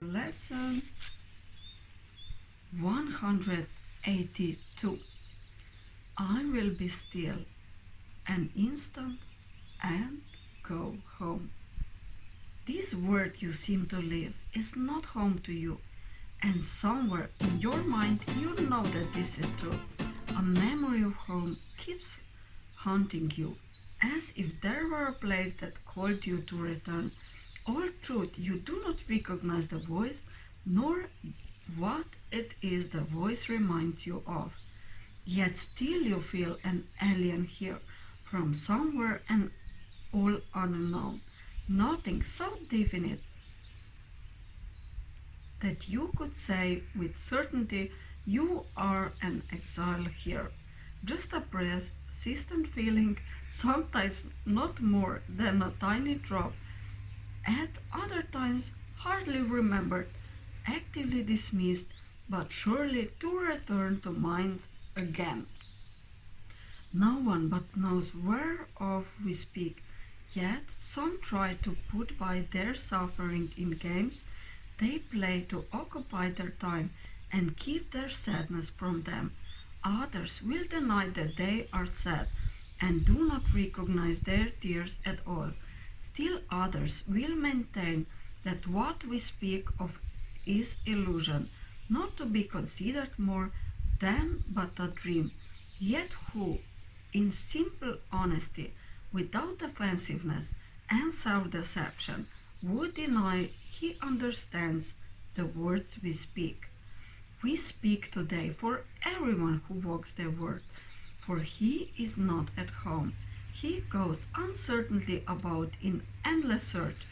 Lesson 182. I will be still an instant and go home. This world you seem to live is not home to you, and somewhere in your mind you know that this is true. A memory of home keeps haunting you, as if there were a place that called you to return. All truth, you do not recognize the voice, nor what it is the voice reminds you of. Yet still you feel an alien here, from somewhere and all unknown. Nothing so definite that you could say with certainty you are an exile here. Just a persistent feeling, sometimes not more than a tiny drop, at other times hardly remembered, actively dismissed, but surely to return to mind again. No one but knows whereof we speak, yet some try to put by their suffering in games they play to occupy their time and keep their sadness from them. Others will deny that they are sad and do not recognize their tears at all. Still others will maintain that what we speak of is illusion, not to be considered more than but a dream. Yet who, in simple honesty, without offensiveness and self-deception, would deny he understands the words we speak? We speak today for everyone who walks the world, for he is not at home. He goes uncertainly about in endless search,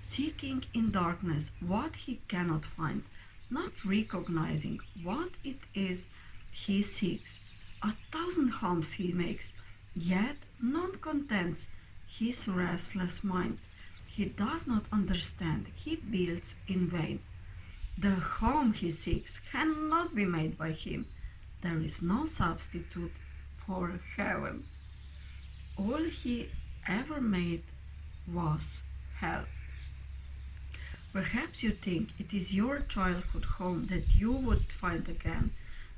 seeking in darkness what he cannot find, not recognizing what it is he seeks. 1,000 homes he makes, yet none contents his restless mind. He does not understand, he builds in vain. The home he seeks cannot be made by him. There is no substitute for heaven. All he ever made was hell. Perhaps you think it is your childhood home that you would find again.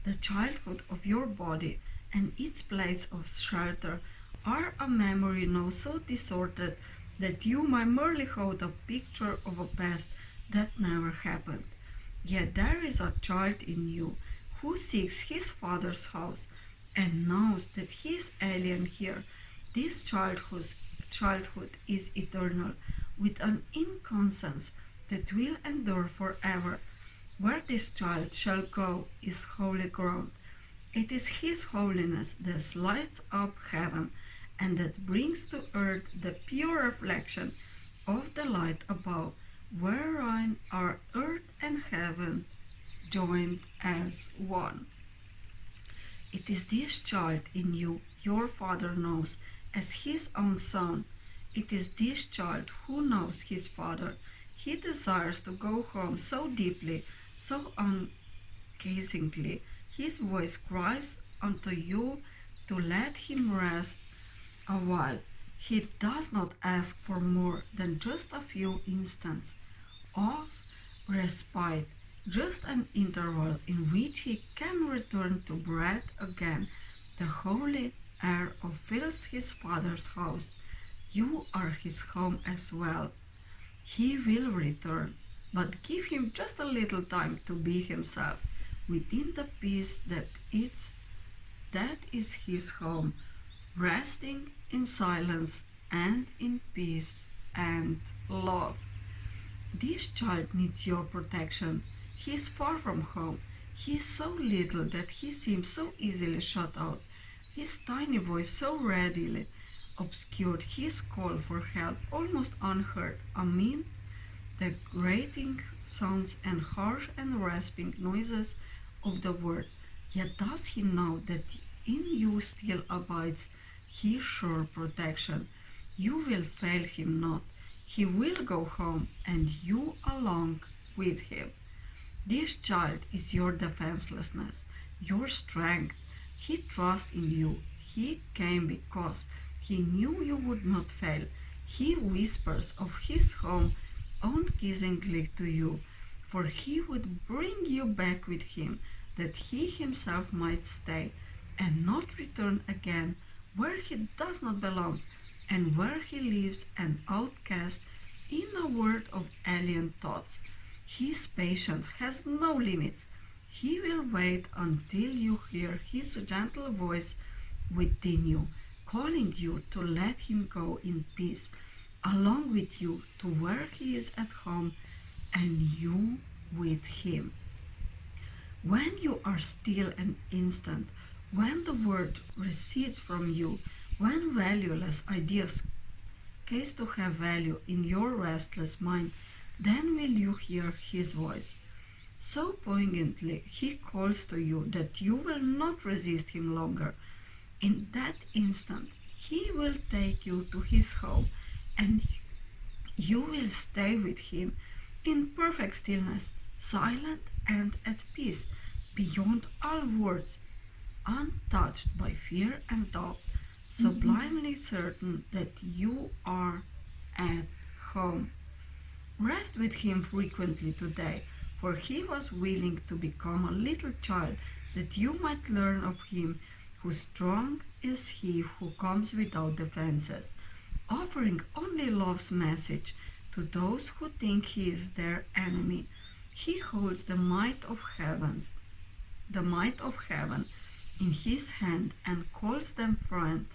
The childhood of your body and its place of shelter are a memory now so distorted that you might merely hold a picture of a past that never happened. Yet there is a child in you who seeks his father's house and knows that he is alien here. This childhood is eternal, with an innocence that will endure forever. Where this child shall go is holy ground. It is his holiness that lights up heaven and that brings to earth the pure reflection of the light above, wherein are earth and heaven joined as one. It is this child in you your Father knows as his own son. It is this child who knows his Father. He desires to go home so deeply, so unceasingly. His voice cries unto you to let him rest a while. He does not ask for more than just a few instants of respite, just an interval in which he can return to breathe again the holy air of fills his Father's house. You are his home as well. He will return, but give him just a little time to be himself within the peace that is his home, resting in silence and in peace and love. This child needs your protection. He is far from home. He is so little that he seems so easily shut out. His tiny voice so readily obscured his call for help, almost unheard amid the grating sounds and harsh and rasping noises of the world. Yet does he know that in you still abides his sure protection? You will fail him not. He will go home, and you along with him. This child is your defenselessness, your strength. He trusts in you. He came because he knew you would not fail. He whispers of his home unceasingly to you, for he would bring you back with him, that he himself might stay and not return again where he does not belong, and where he lives an outcast in a world of alien thoughts. His patience has no limits. He will wait until you hear his gentle voice within you, calling you to let him go in peace, along with you to where he is at home, and you with him. When you are still an instant, when the word recedes from you, when valueless ideas cease to have value in your restless mind, then will you hear his voice. So poignantly he calls to you that you will not resist him longer. In that instant, he will take you to his home, and you will stay with him in perfect stillness, silent and at peace, beyond all words, untouched by fear and doubt, sublimely certain that you are at home. Rest with him frequently today, for he was willing to become a little child, that you might learn of him who strong is he who comes without defenses, offering only love's message to those who think he is their enemy. He holds the might of heaven in his hand, and calls them friend,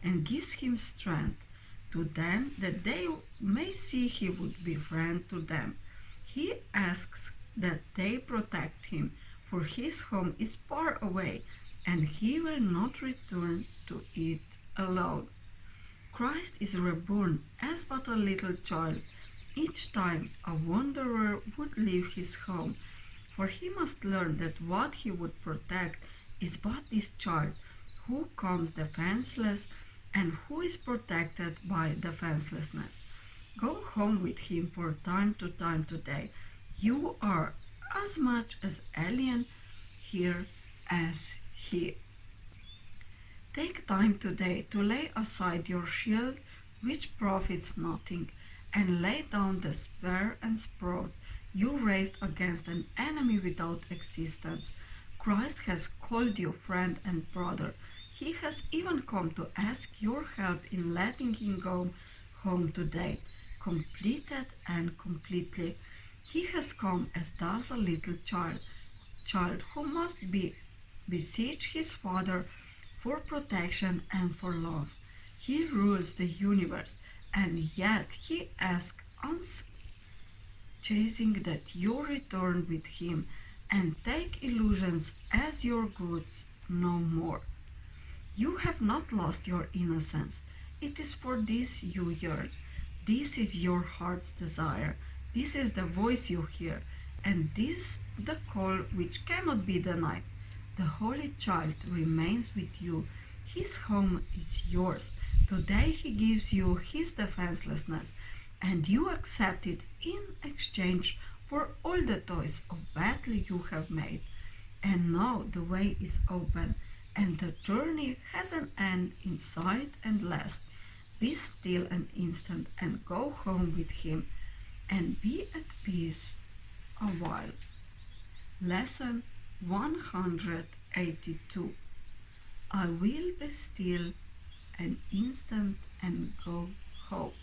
and gives him strength to them that they may see he would be friend to them. He asks that they protect him, for his home is far away, and he will not return to it alone. Christ is reborn as but a little child. Each time a wanderer would leave his home, for he must learn that what he would protect is but this child, who comes defenseless and who is protected by defenselessness. Go home with him for time to time today. You are as much as alien here as he. Take time today to lay aside your shield, which profits nothing, and lay down the spear and sprout you raised against an enemy without existence. Christ has called you friend and brother. He has even come to ask your help in letting him go home today, completed and completely. He has come as does a little child who must beseech his father for protection and for love. He rules the universe, and yet he asks us, chasing that you return with him and take illusions as your goods no more. You have not lost your innocence. It is for this you yearn. This is your heart's desire. This is the voice you hear, and this the call which cannot be denied. The Holy Child remains with you. His home is yours. Today he gives you his defenselessness, and you accept it in exchange for all the toys of battle you have made. And now the way is open, and the journey has an end in sight and last. Be still an instant and go home with him, and be at peace a while. Lesson 182. I will be still an instant and go home.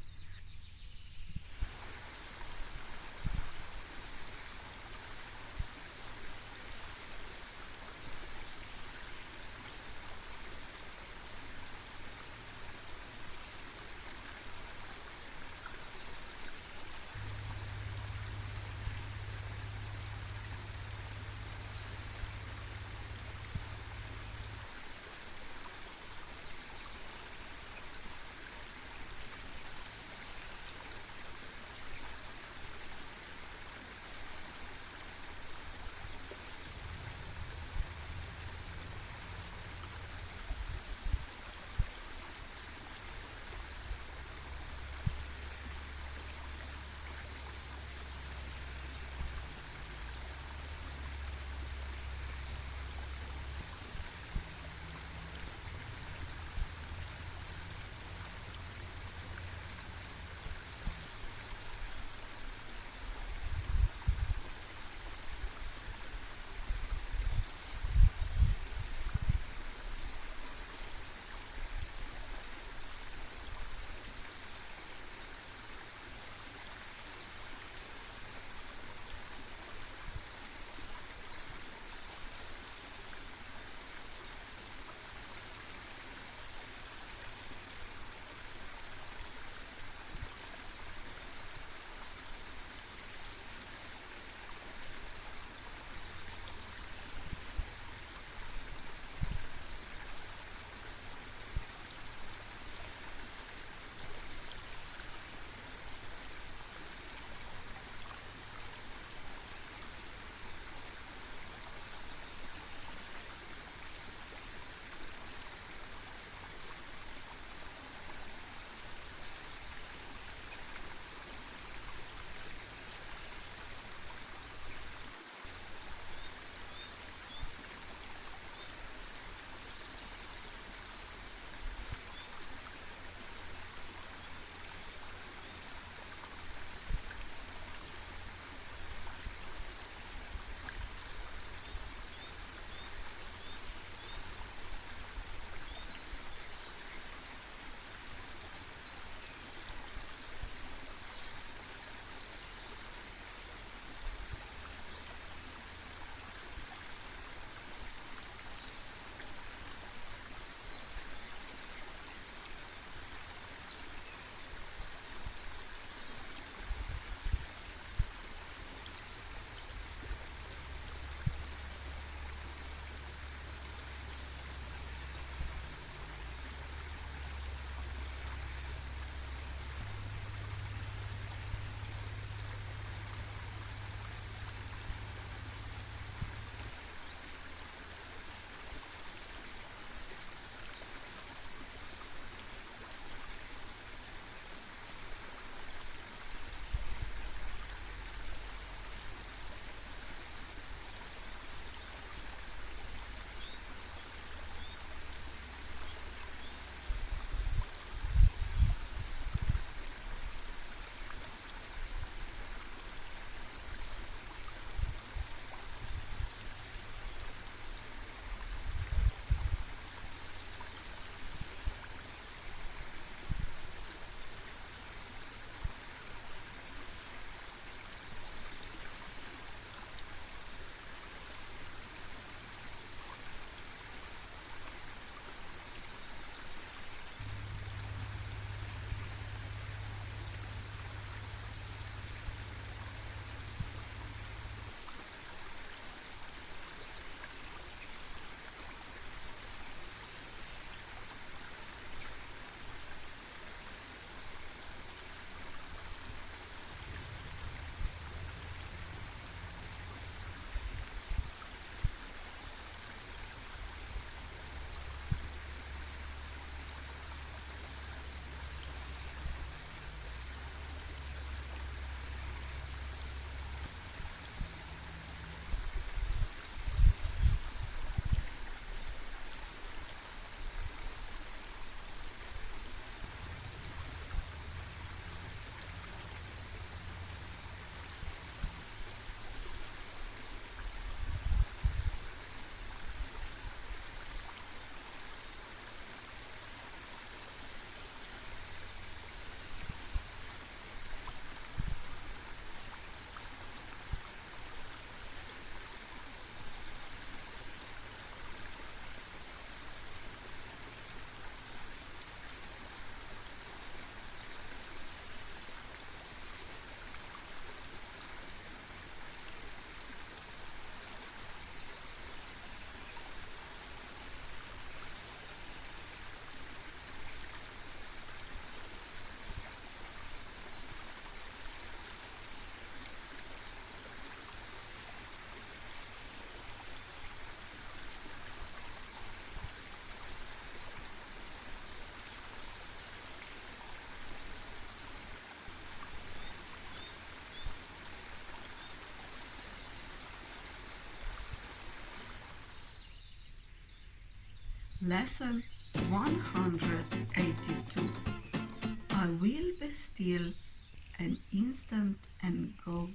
Lesson 182. I will be still an instant and go